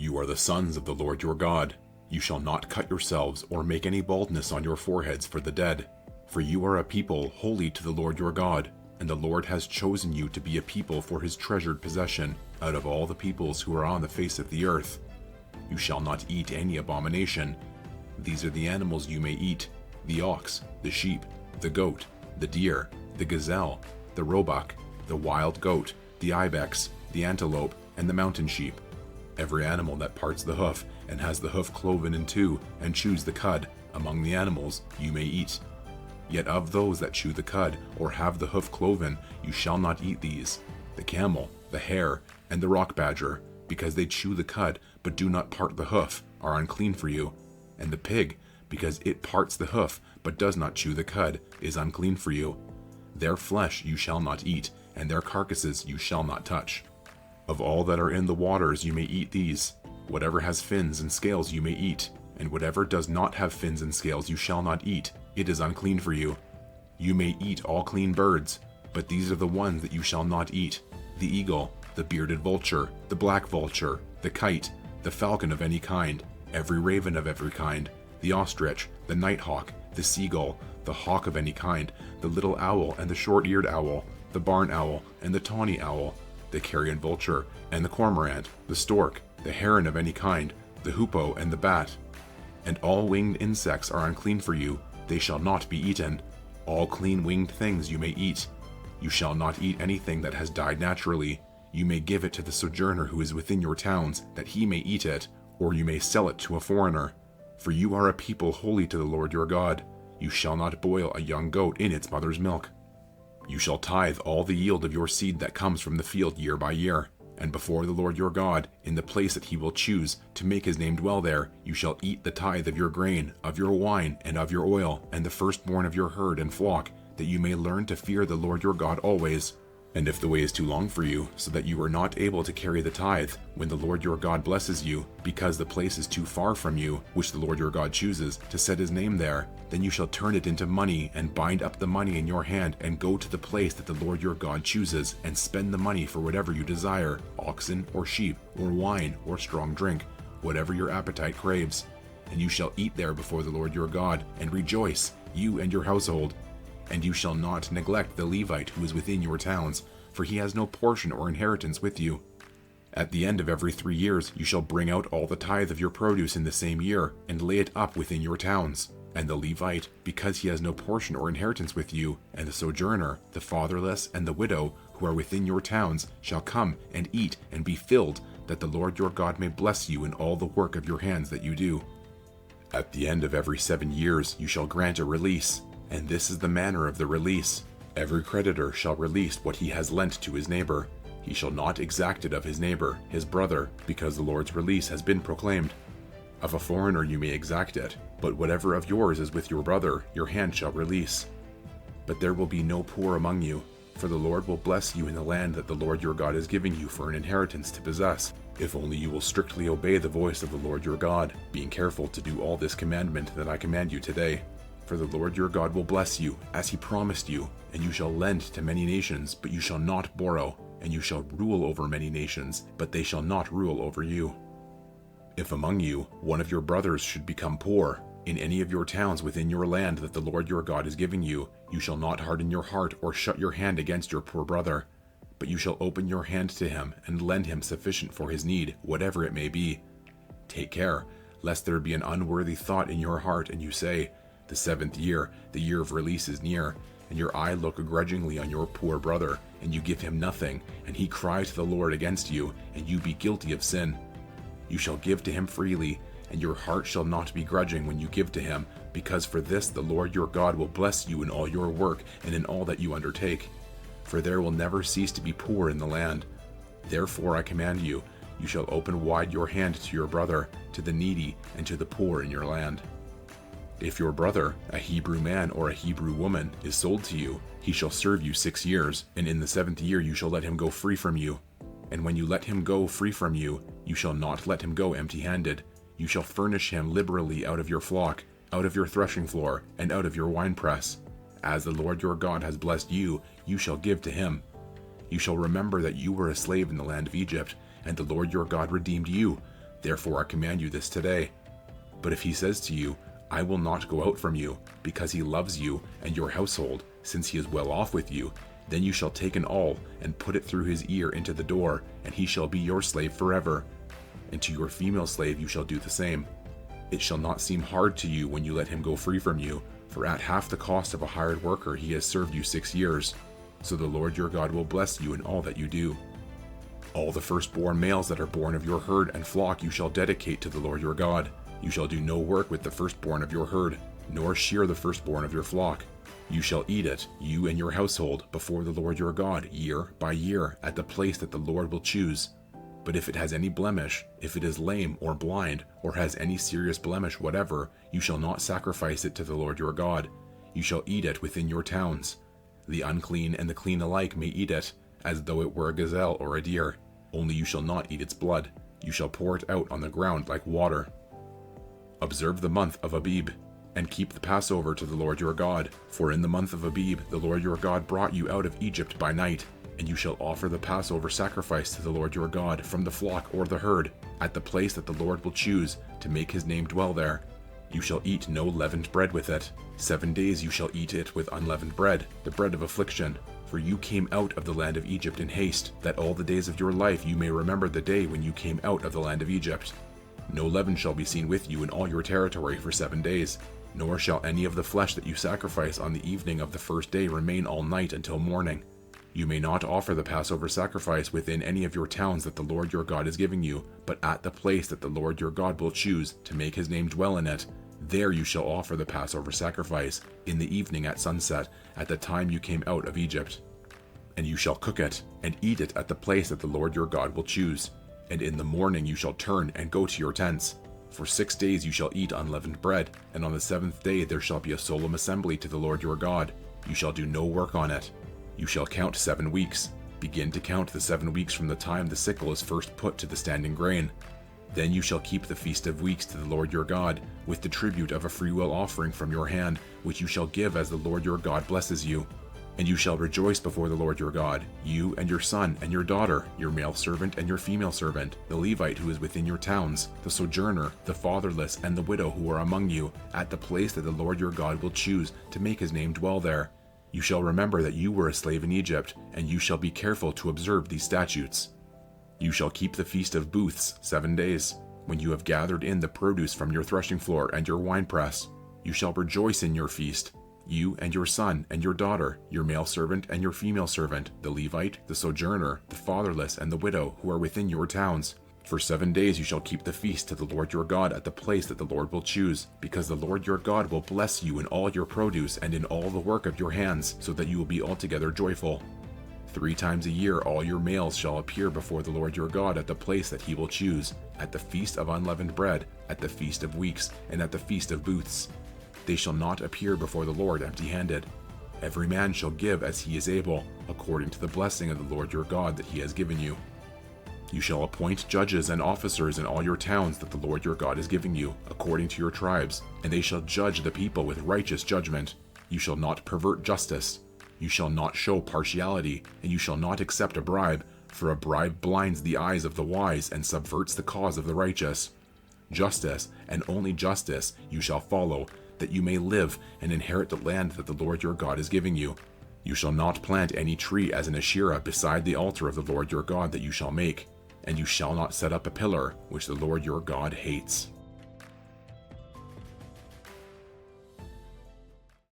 You are the sons of the Lord your God. You shall not cut yourselves or make any baldness on your foreheads for the dead. For you are a people holy to the Lord your God, and the Lord has chosen you to be a people for his treasured possession out of all the peoples who are on the face of the earth. You shall not eat any abomination. These are the animals you may eat: the ox, the sheep, the goat, the deer, the gazelle, the roebuck, the wild goat, the ibex, the antelope, and the mountain sheep. Every animal that parts the hoof and has the hoof cloven in two and chews the cud, among the animals you may eat. Yet of those that chew the cud or have the hoof cloven, you shall not eat these: the camel, the hare, and the rock badger, because they chew the cud but do not part the hoof, are unclean for you. And the pig, because it parts the hoof but does not chew the cud, is unclean for you. Their flesh you shall not eat, and their carcasses you shall not touch. Of all that are in the waters you may eat these. Whatever has fins and scales you may eat, and whatever does not have fins and scales you shall not eat. It is unclean for you. You may eat all clean birds, but these are the ones that you shall not eat: the eagle, the bearded vulture, the black vulture, the kite, the falcon of any kind, every raven of every kind, the ostrich, the nighthawk, the seagull, the hawk of any kind, the little owl and the short-eared owl, the barn owl and the tawny owl, the carrion vulture and the cormorant, the stork, the heron of any kind, the hoopoe and the bat. And all winged insects are unclean for you; they shall not be eaten. All clean winged things you may eat. You shall not eat anything that has died naturally. You may give it to the sojourner who is within your towns, that he may eat it, or you may sell it to a foreigner. For you are a people holy to the Lord your God. You shall not boil a young goat in its mother's milk. You shall tithe all the yield of your seed that comes from the field year by year. And before the Lord your God, in the place that he will choose to make his name dwell there, you shall eat the tithe of your grain, of your wine, and of your oil, and the firstborn of your herd and flock, that you may learn to fear the Lord your God always. And if the way is too long for you, so that you are not able to carry the tithe, when the Lord your God blesses you, because the place is too far from you, which the Lord your God chooses, to set his name there, then you shall turn it into money, and bind up the money in your hand, and go to the place that the Lord your God chooses, and spend the money for whatever you desire: oxen, or sheep, or wine, or strong drink, whatever your appetite craves. And you shall eat there before the Lord your God, and rejoice, you and your household. And you shall not neglect the Levite who is within your towns, for he has no portion or inheritance with you. At the end of every 3 years you shall bring out all the tithe of your produce in the same year, and lay it up within your towns. And the Levite, because he has no portion or inheritance with you, and the sojourner, the fatherless, and the widow, who are within your towns, shall come and eat and be filled, that the Lord your God may bless you in all the work of your hands that you do. At the end of every 7 years you shall grant a release. And this is the manner of the release: every creditor shall release what he has lent to his neighbor. He shall not exact it of his neighbor, his brother, because the Lord's release has been proclaimed. Of a foreigner you may exact it, but whatever of yours is with your brother, your hand shall release. But there will be no poor among you, for the Lord will bless you in the land that the Lord your God is giving you for an inheritance to possess, if only you will strictly obey the voice of the Lord your God, being careful to do all this commandment that I command you today. For the Lord your God will bless you, as he promised you, and you shall lend to many nations, but you shall not borrow, and you shall rule over many nations, but they shall not rule over you. If among you one of your brothers should become poor, in any of your towns within your land that the Lord your God is giving you, you shall not harden your heart or shut your hand against your poor brother, but you shall open your hand to him and lend him sufficient for his need, whatever it may be. Take care, lest there be an unworthy thought in your heart, and you say, "The 7th year, the year of release, is near," and your eye look grudgingly on your poor brother, and you give him nothing, and he cry to the Lord against you, and you be guilty of sin. You shall give to him freely, and your heart shall not be grudging when you give to him, because for this the Lord your God will bless you in all your work and in all that you undertake. For there will never cease to be poor in the land. Therefore I command you, you shall open wide your hand to your brother, to the needy, and to the poor in your land. If your brother, a Hebrew man or a Hebrew woman, is sold to you, he shall serve you 6 years, and in the 7th year you shall let him go free from you. And when you let him go free from you, you shall not let him go empty-handed. You shall furnish him liberally out of your flock, out of your threshing floor, and out of your winepress. As the Lord your God has blessed you, you shall give to him. You shall remember that you were a slave in the land of Egypt, and the Lord your God redeemed you. Therefore I command you this today. But if he says to you, I will not go out from you, because he loves you and your household, since he is well off with you, then you shall take an awl and put it through his ear into the door, and he shall be your slave forever. And to your female slave you shall do the same. It shall not seem hard to you when you let him go free from you, for at half the cost of a hired worker he has served you 6 years. So the Lord your God will bless you in all that you do. All the firstborn males that are born of your herd and flock you shall dedicate to the Lord your God. You shall do no work with the firstborn of your herd, nor shear the firstborn of your flock. You shall eat it, you and your household, before the Lord your God, year by year, at the place that the Lord will choose. But if it has any blemish, if it is lame or blind, or has any serious blemish whatever, you shall not sacrifice it to the Lord your God. You shall eat it within your towns. The unclean and the clean alike may eat it, as though it were a gazelle or a deer. Only you shall not eat its blood. You shall pour it out on the ground like water. Observe the month of Abib, and keep the Passover to the Lord your God. For in the month of Abib the Lord your God brought you out of Egypt by night. And you shall offer the Passover sacrifice to the Lord your God from the flock or the herd, at the place that the Lord will choose, to make his name dwell there. You shall eat no leavened bread with it. 7 days you shall eat it with unleavened bread, the bread of affliction. For you came out of the land of Egypt in haste, that all the days of your life you may remember the day when you came out of the land of Egypt. No leaven shall be seen with you in all your territory for 7 days, nor shall any of the flesh that you sacrifice on the evening of the first day remain all night until morning. You may not offer the Passover sacrifice within any of your towns that the Lord your God is giving you, but at the place that the Lord your God will choose to make his name dwell in it. There you shall offer the Passover sacrifice, in the evening at sunset, at the time you came out of Egypt. And you shall cook it, and eat it at the place that the Lord your God will choose. And in the morning you shall turn and go to your tents. For 6 days you shall eat unleavened bread, and on the 7th day there shall be a solemn assembly to the Lord your God. You shall do no work on it. You shall count 7 weeks. Begin to count the 7 weeks from the time the sickle is first put to the standing grain. Then you shall keep the Feast of Weeks to the Lord your God, with the tribute of a freewill offering from your hand, which you shall give as the Lord your God blesses you. And you shall rejoice before the Lord your God, you and your son and your daughter, your male servant and your female servant, the Levite who is within your towns, the sojourner, the fatherless, and the widow who are among you, at the place that the Lord your God will choose to make his name dwell there. You shall remember that you were a slave in Egypt, and you shall be careful to observe these statutes. You shall keep the Feast of Booths 7 days, when you have gathered in the produce from your threshing floor and your winepress. You shall rejoice in your feast, you and your son and your daughter, your male servant and your female servant, the Levite, the sojourner, the fatherless, and the widow who are within your towns. For 7 days you shall keep the feast to the Lord your God at the place that the Lord will choose, because the Lord your God will bless you in all your produce and in all the work of your hands, so that you will be altogether joyful. 3 times a year all your males shall appear before the Lord your God at the place that he will choose, at the feast of unleavened bread, at the feast of weeks, and at the feast of booths. They shall not appear before the Lord empty-handed. Every man shall give as he is able, according to the blessing of the Lord your God that he has given you. You shall appoint judges and officers in all your towns that the Lord your God is giving you, according to your tribes, and they shall judge the people with righteous judgment. You shall not pervert justice. You shall not show partiality, and you shall not accept a bribe, for a bribe blinds the eyes of the wise and subverts the cause of the righteous. Justice, and only justice, you shall follow, that you may live and inherit the land that the Lord your God is giving you. You shall not plant any tree as an Asherah beside the altar of the Lord your God that you shall make. And you shall not set up a pillar, which the Lord your God hates.